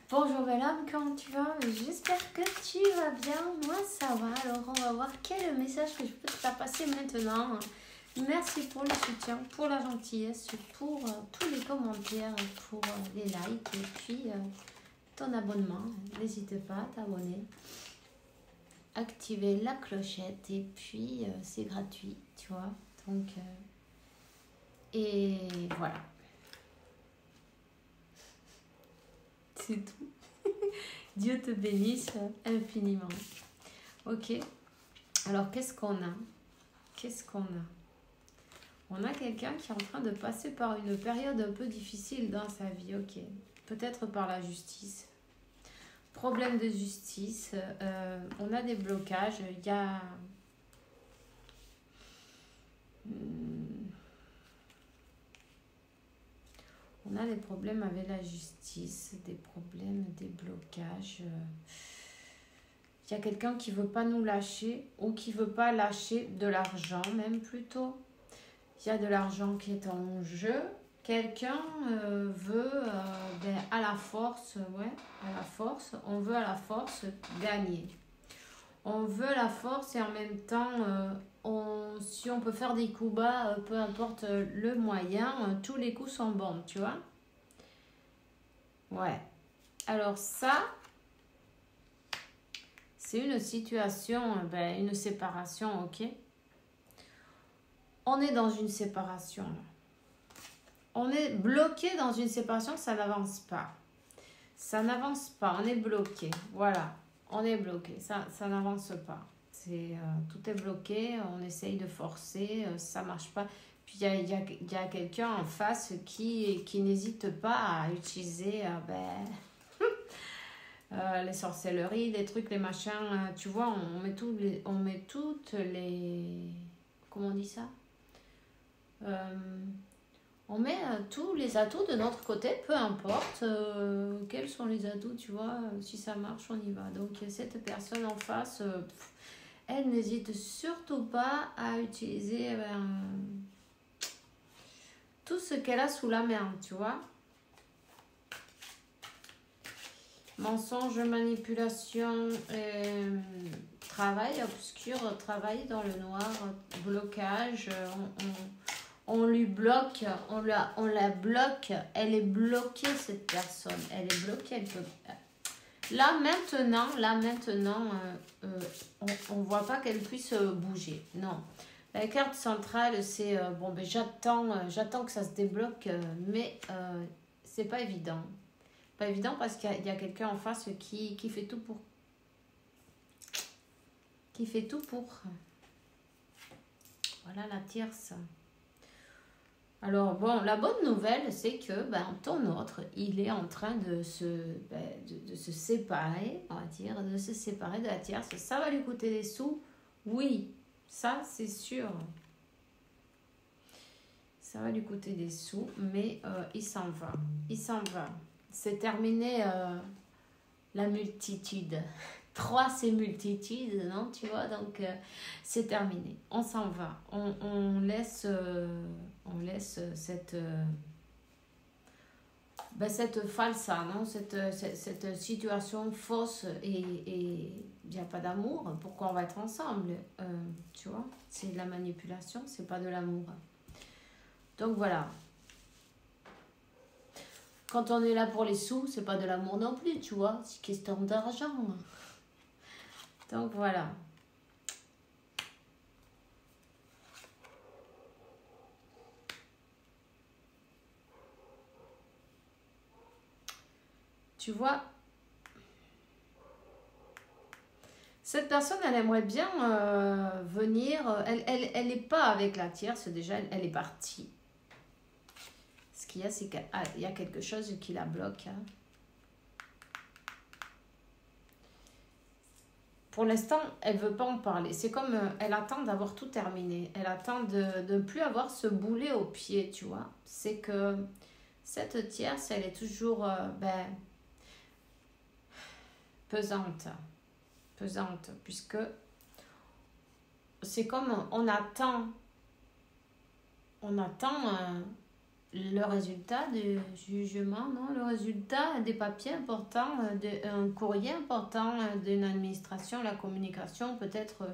Bonjour belle âme, comment tu vas? J'espère que tu vas bien, moi ça va. Alors on va voir quel est le message que je peux te faire passer maintenant. Merci pour le soutien, pour la gentillesse, pour tous les commentaires, pour les likes et puis ton abonnement. N'hésite pas à t'abonner, activer la clochette et puis c'est gratuit, tu vois. Donc, et voilà. C'est tout. Dieu te bénisse infiniment. Ok. Alors, qu'est-ce qu'on a? On a quelqu'un qui est en train de passer par une période un peu difficile dans sa vie. Ok. Peut-être par la justice. Problème de justice. On a des blocages. Il y a... On a des problèmes avec la justice, des problèmes, des blocages. Il y a quelqu'un qui ne veut pas nous lâcher ou qui ne veut pas lâcher de l'argent, même plutôt. Il y a de l'argent qui est en jeu. Quelqu'un veut à la force, on veut à la force gagner. On veut la force et en même temps, si on peut faire des coups bas, peu importe le moyen, tous les coups sont bons, tu vois. Ouais. Alors ça, c'est une situation, une séparation, ok. On est dans une séparation. On est bloqué dans une séparation, ça n'avance pas. Ça n'avance pas, on est bloqué, voilà. On est bloqué, ça n'avance pas. Tout est bloqué, on essaye de forcer, ça ne marche pas. Puis il y a quelqu'un en face qui n'hésite pas à utiliser les sorcelleries, les trucs, les machins. Tu vois, on met toutes les... Comment on dit ça? On met tous les atouts de notre côté, peu importe quels sont les atouts, tu vois, si ça marche, on y va. Donc cette personne en face, elle n'hésite surtout pas à utiliser tout ce qu'elle a sous la main, tu vois. Mensonge, manipulation, travail obscur, travail dans le noir, blocage, on lui bloque, on la bloque, elle est bloquée cette personne, elle est bloquée, elle peut... Là maintenant, on voit pas qu'elle puisse bouger, non. La carte centrale, c'est j'attends que ça se débloque, mais c'est pas évident. Pas évident parce qu'il y a quelqu'un en face qui fait tout pour. Voilà la tierce. Alors bon, la bonne nouvelle, c'est que ton autre, il est en train de se séparer, on va dire, de se séparer de la tierce. Ça va lui coûter des sous, oui, ça c'est sûr. Ça va lui coûter des sous, mais il s'en va. C'est terminé la multitude. 3, c'est multitude, non? Tu vois, donc c'est terminé. On s'en va. On laisse cette falsa, non? Cette situation fausse et il n'y a pas d'amour. Pourquoi on va être ensemble? Tu vois, c'est de la manipulation, c'est pas de l'amour. Donc voilà. Quand on est là pour les sous, c'est pas de l'amour non plus, tu vois. C'est question d'argent. Donc voilà. Tu vois, cette personne, elle aimerait bien venir. Elle n'est pas avec la tierce, déjà, elle est partie. Ce qu'il y a, c'est qu'il y a quelque chose qui la bloque. Hein. Pour l'instant, elle ne veut pas en parler. C'est comme elle attend d'avoir tout terminé. Elle attend de ne plus avoir ce boulet au pied, tu vois. C'est que cette tierce, elle est toujours pesante, puisque c'est comme on attend le résultat du jugement, non, le résultat des papiers importants, d'un courrier important d'une administration, la communication, peut-être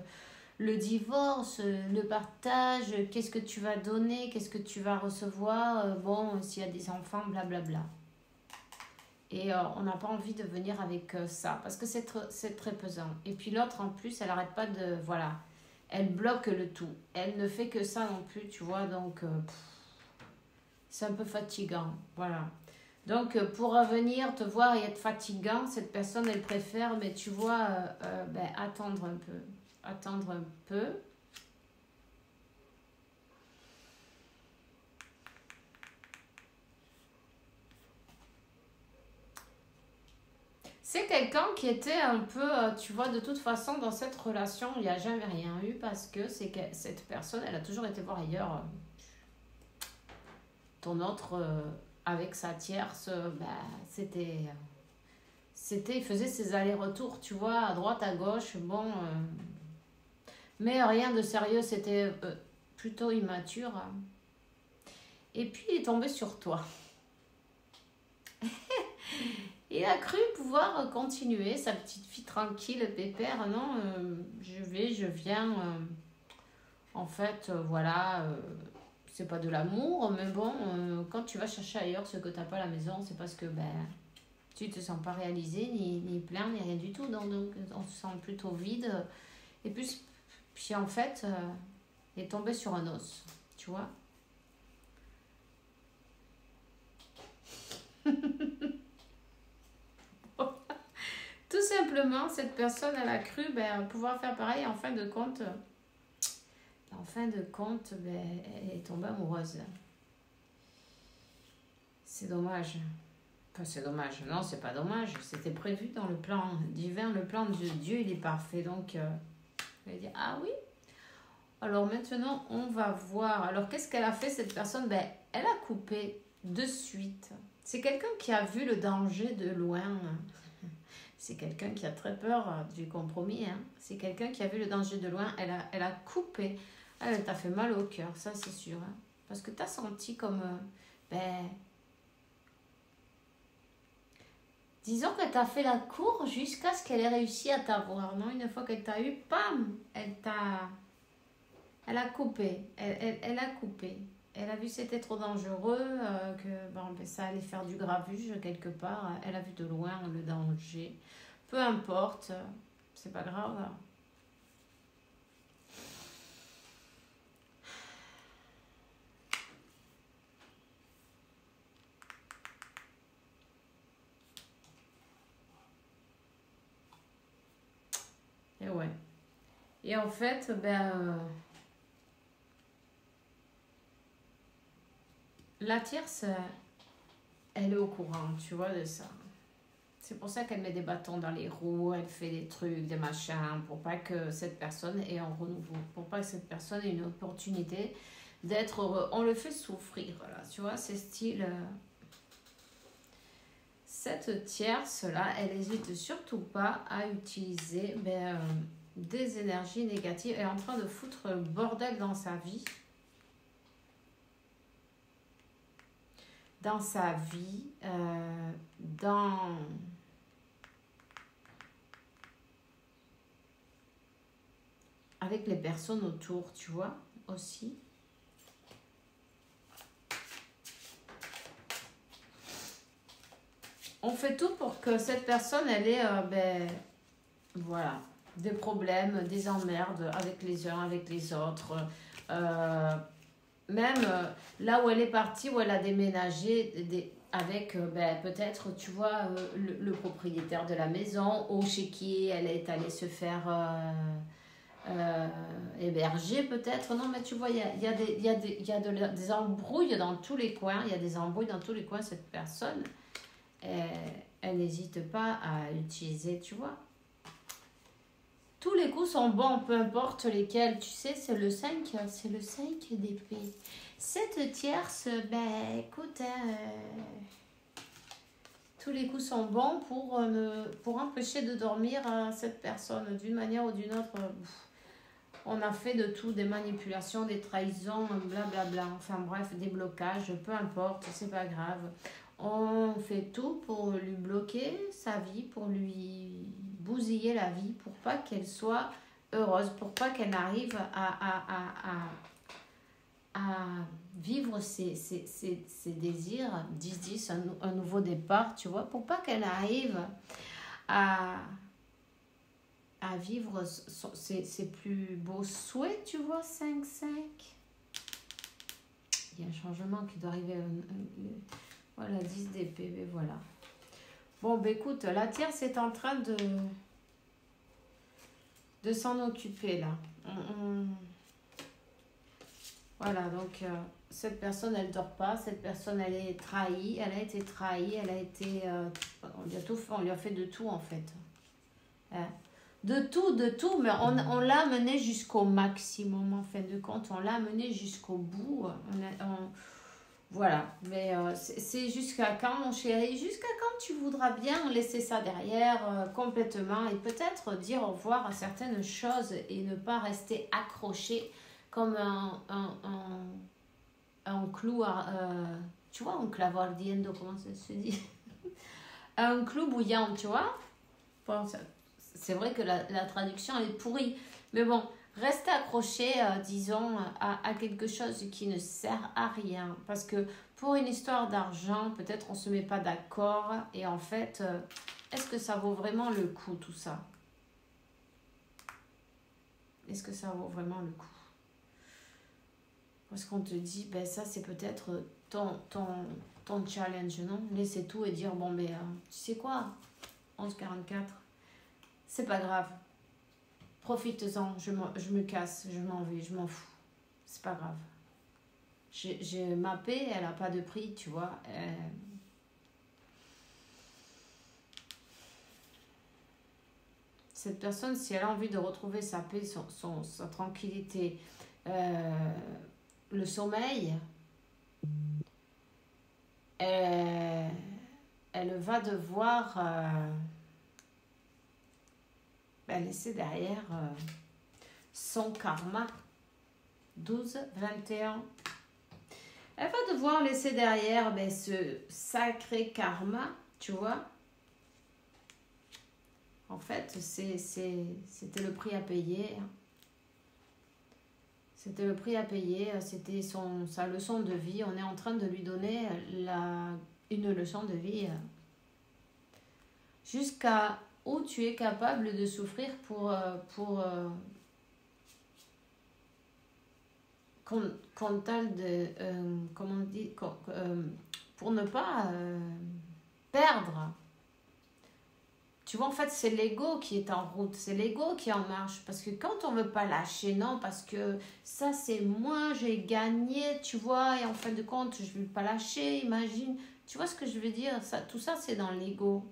le divorce, le partage, qu'est-ce que tu vas donner, qu'est-ce que tu vas recevoir, bon, s'il y a des enfants, blablabla. Et on n'a pas envie de venir avec ça, parce que c'est très pesant. Et puis l'autre, en plus, elle n'arrête pas de... Voilà, elle bloque le tout. Elle ne fait que ça non plus, tu vois, donc... c'est un peu fatigant, voilà. Donc, pour revenir te voir et être fatigant, cette personne, elle préfère, mais tu vois, attendre un peu. Attendre un peu. C'est quelqu'un qui était un peu, tu vois, de toute façon, dans cette relation, il n'y a jamais rien eu parce que c'est que cette personne, elle a toujours été voir ailleurs. Ton autre, avec sa tierce, il faisait ses allers-retours, tu vois, à droite, à gauche, bon, mais rien de sérieux, c'était plutôt immature. Et puis, il est tombé sur toi. Il a cru pouvoir continuer, sa petite fille tranquille, pépère, non, je viens, en fait, voilà, c'est pas de l'amour, mais bon, quand tu vas chercher ailleurs ce que t'as pas à la maison, c'est parce que, tu te sens pas réalisé, ni plein, ni rien du tout, donc on se sent plutôt vide, et puis en fait, il est tombé sur un os, tu vois. Tout simplement, cette personne, elle a cru pouvoir faire pareil. En fin de compte, elle est tombée amoureuse. C'est dommage. Enfin, c'est dommage. Non, c'est pas dommage. C'était prévu dans le plan divin. Le plan de Dieu, il est parfait. Donc, elle dit, ah oui. Alors maintenant, on va voir. Alors, qu'est-ce qu'elle a fait, cette personne? Elle a coupé de suite. C'est quelqu'un qui a vu le danger de loin. C'est quelqu'un qui a très peur du compromis. Hein. C'est quelqu'un qui a vu le danger de loin. Elle a coupé. Elle t'a fait mal au cœur, ça c'est sûr. Hein. Parce que t'as senti comme... disons qu'elle t'a fait la cour jusqu'à ce qu'elle ait réussi à t'avoir. Non, une fois qu'elle t'a eu, pam, elle a coupé. Elle a coupé. Elle a vu que c'était trop dangereux, que ça allait faire du gravuge quelque part. Elle a vu de loin le danger. Peu importe, c'est pas grave. Et ouais. Et en fait, la tierce, elle est au courant, tu vois, de ça. C'est pour ça qu'elle met des bâtons dans les roues, elle fait des trucs, des machins, pour pas que cette personne ait un renouveau, pour pas que cette personne ait une opportunité d'être heureux. On le fait souffrir, voilà, tu vois, c'est style... Cette tierce-là, elle n'hésite surtout pas à utiliser des énergies négatives. Elle est en train de foutre le bordel dans sa vie. Dans sa vie, avec les personnes autour, tu vois, aussi. On fait tout pour que cette personne, elle ait, voilà, des problèmes, des emmerdes avec les uns, avec les autres. Même là où elle est partie, où elle a déménagé, avec peut-être, tu vois, le propriétaire de la maison, ou chez qui elle est allée se faire héberger peut-être. Non, mais tu vois, il y a des embrouilles dans tous les coins. Il y a des embrouilles dans tous les coins, cette personne. Elle n'hésite pas à utiliser, tu vois. Tous les coups sont bons, peu importe lesquels. Tu sais, c'est le 5 d'épée. Cette tierce, écoute, tous les coups sont bons pour empêcher de dormir cette personne d'une manière ou d'une autre. On a fait de tout, des manipulations, des trahisons, blablabla. Enfin bref, des blocages, peu importe, c'est pas grave. On fait tout pour lui bloquer sa vie, pour lui bousiller la vie, pour pas qu'elle soit heureuse, pour pas qu'elle arrive à vivre ses désirs, 10-10, un nouveau départ, tu vois, pour pas qu'elle arrive à vivre ses plus beaux souhaits, tu vois, 5-5. Il y a un changement qui doit arriver. Voilà, 10 d'épée, voilà. Bon, ben écoute, la tierce est en train de s'en occuper, là. Voilà, donc cette personne, elle dort pas. Cette personne, elle est trahie. Elle a été trahie. Elle a été... on lui a tout fait. On lui a fait de tout, en fait. Hein? De tout, mais on l'a mené jusqu'au maximum, en fin de compte. On l'a mené jusqu'au bout. Voilà, mais c'est jusqu'à quand, mon chéri? Jusqu'à quand tu voudras bien laisser ça derrière complètement et peut-être dire au revoir à certaines choses et ne pas rester accroché comme un clou, tu vois, un clavardiendo, comment ça se dit? Un clou bouillant, tu vois? Bon, c'est vrai que la traduction elle est pourrie, mais bon, restez accroché, disons, à quelque chose qui ne sert à rien. Parce que pour une histoire d'argent, peut-être on ne se met pas d'accord. Et en fait, est-ce que ça vaut vraiment le coup, tout ça? Est-ce que ça vaut vraiment le coup? Parce qu'on te dit, ben ça c'est peut-être ton challenge, non? Laisser tout et dire, bon, ben, tu sais quoi? 11,44, c'est pas grave. Profites-en, je me casse, je m'en vais, je m'en fous. C'est pas grave. Ma paix, elle n'a pas de prix, tu vois. Cette personne, si elle a envie de retrouver sa paix, sa tranquillité, le sommeil, elle va devoir laisser derrière son karma. 12, 21. Elle va devoir laisser derrière ce sacré karma, tu vois. En fait, c'était le prix à payer. C'était le prix à payer, c'était sa leçon de vie. On est en train de lui donner une leçon de vie jusqu'à où tu es capable de souffrir pour comment on dit, pour ne pas perdre. Tu vois, en fait, c'est l'ego qui est en route, c'est l'ego qui est en marche. Parce que quand on ne veut pas lâcher, non, parce que ça, c'est moi, j'ai gagné, tu vois, et en fin de compte, je ne vais pas lâcher, imagine. Tu vois ce que je veux dire? Tout ça, c'est dans l'ego.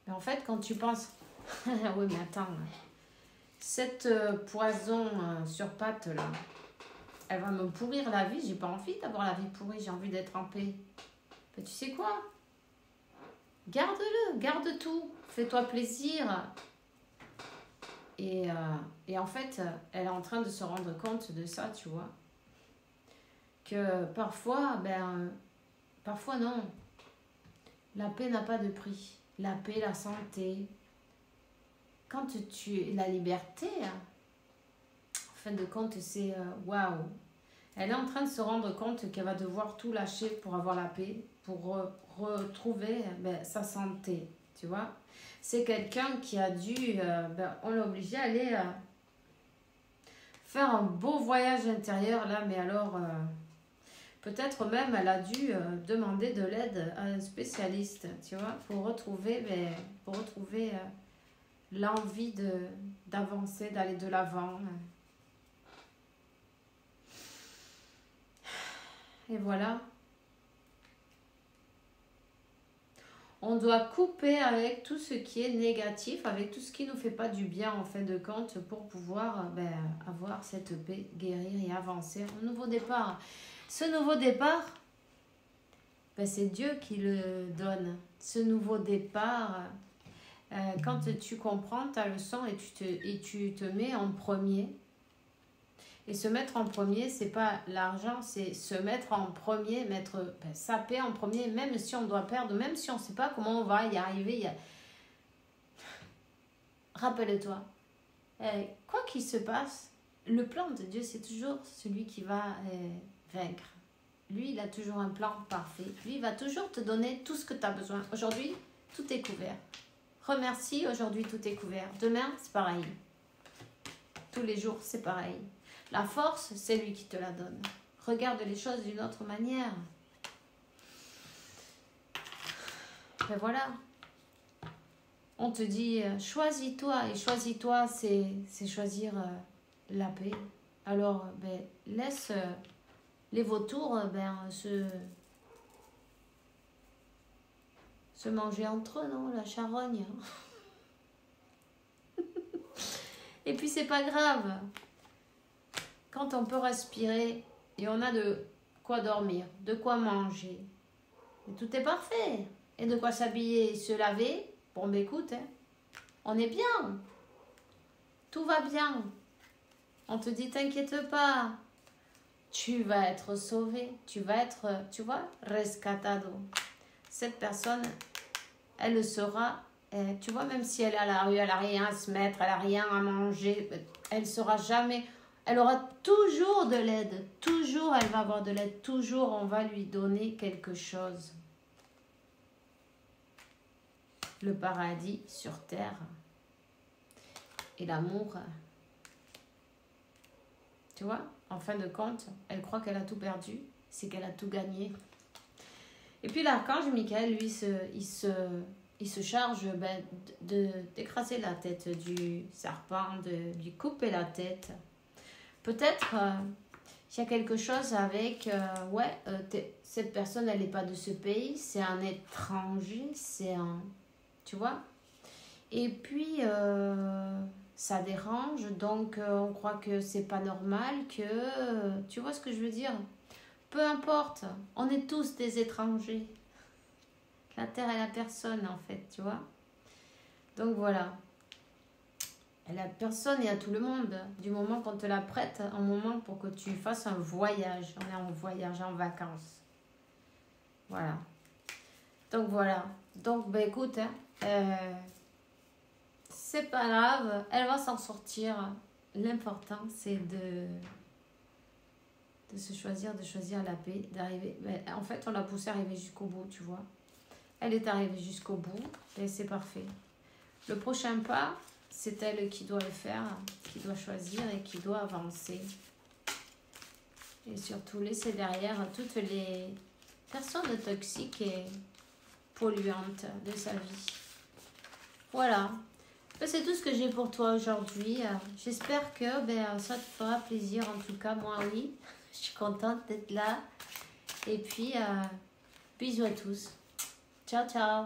Mais en fait, quand tu penses... oui, mais attends, cette poison sur pattes, là, elle va me pourrir la vie. J'ai pas envie d'avoir la vie pourrie, j'ai envie d'être en paix. Mais tu sais quoi? Garde-le, garde tout, fais-toi plaisir. Et en fait, elle est en train de se rendre compte de ça, tu vois. Que parfois, parfois non. La paix n'a pas de prix. La paix, la santé. Quand la liberté, en fin de compte, c'est waouh. Elle est en train de se rendre compte qu'elle va devoir tout lâcher pour avoir la paix, pour retrouver sa santé, tu vois. C'est quelqu'un qui a dû, on l'a obligé à aller faire un beau voyage intérieur là, mais alors peut-être même elle a dû demander de l'aide à un spécialiste, tu vois, pour retrouver l'envie d'avancer, d'aller de l'avant. Et voilà. On doit couper avec tout ce qui est négatif, avec tout ce qui ne nous fait pas du bien en fin de compte pour pouvoir avoir cette paix, guérir et avancer. Un nouveau départ. Ce nouveau départ, c'est Dieu qui le donne. Ce nouveau départ, quand tu comprends ta leçon et tu te mets en premier. Et se mettre en premier, c'est pas l'argent, c'est se mettre en premier, mettre sa paix en premier, même si on doit perdre, même si on ne sait pas comment on va y arriver. Rappelle-toi, quoi qu'il se passe, le plan de Dieu, c'est toujours celui qui va vaincre. Lui, il a toujours un plan parfait. Lui, il va toujours te donner tout ce que tu as besoin. Aujourd'hui, tout est couvert. Remercie, aujourd'hui, tout est couvert. Demain, c'est pareil. Tous les jours, c'est pareil. La force, c'est lui qui te la donne. Regarde les choses d'une autre manière. Et voilà. On te dit, choisis-toi. Et choisis-toi, c'est choisir la paix. Alors, laisse les vautours se manger entre eux, non? La charogne. Et puis, c'est pas grave. Quand on peut respirer et on a de quoi dormir, de quoi manger, et tout est parfait. Et de quoi s'habiller, se laver, bon, écoute, on est bien. Tout va bien. On te dit, t'inquiète pas. Tu vas être sauvé. Tu vas être, tu vois, rescatado. Cette personne, elle le sera. Tu vois, même si elle est à la rue, elle n'a rien à se mettre, elle n'a rien à manger, elle sera jamais... Elle aura toujours de l'aide, toujours elle va avoir de l'aide, toujours on va lui donner quelque chose. Le paradis sur terre et l'amour, tu vois, en fin de compte, elle croit qu'elle a tout perdu, c'est qu'elle a tout gagné. Et puis l'archange Michael, lui, il se charge d'écraser la tête du serpent, de lui couper la tête. Peut-être qu'il y a quelque chose avec, cette personne, elle n'est pas de ce pays, c'est un étranger, c'est un... Tu vois? Et puis, ça dérange, donc on croit que c'est pas normal, que... tu vois ce que je veux dire? Peu importe, on est tous des étrangers. La terre est la personne, en fait, tu vois? Donc voilà. Elle a personne et à tout le monde. Du moment qu'on te la prête, un moment pour que tu fasses un voyage. On est en voyage, en vacances. Voilà. Donc voilà. Donc écoute, c'est pas grave. Elle va s'en sortir. L'important, c'est de se choisir, de choisir la paix, d'arriver. En fait, on l'a poussée à arriver jusqu'au bout, tu vois. Elle est arrivée jusqu'au bout et c'est parfait. Le prochain pas, c'est elle qui doit le faire, qui doit choisir et qui doit avancer. Et surtout laisser derrière toutes les personnes toxiques et polluantes de sa vie. Voilà. C'est tout ce que j'ai pour toi aujourd'hui. J'espère que ça te fera plaisir. En tout cas, moi, oui. Je suis contente d'être là. Et puis, bisous à tous. Ciao, ciao.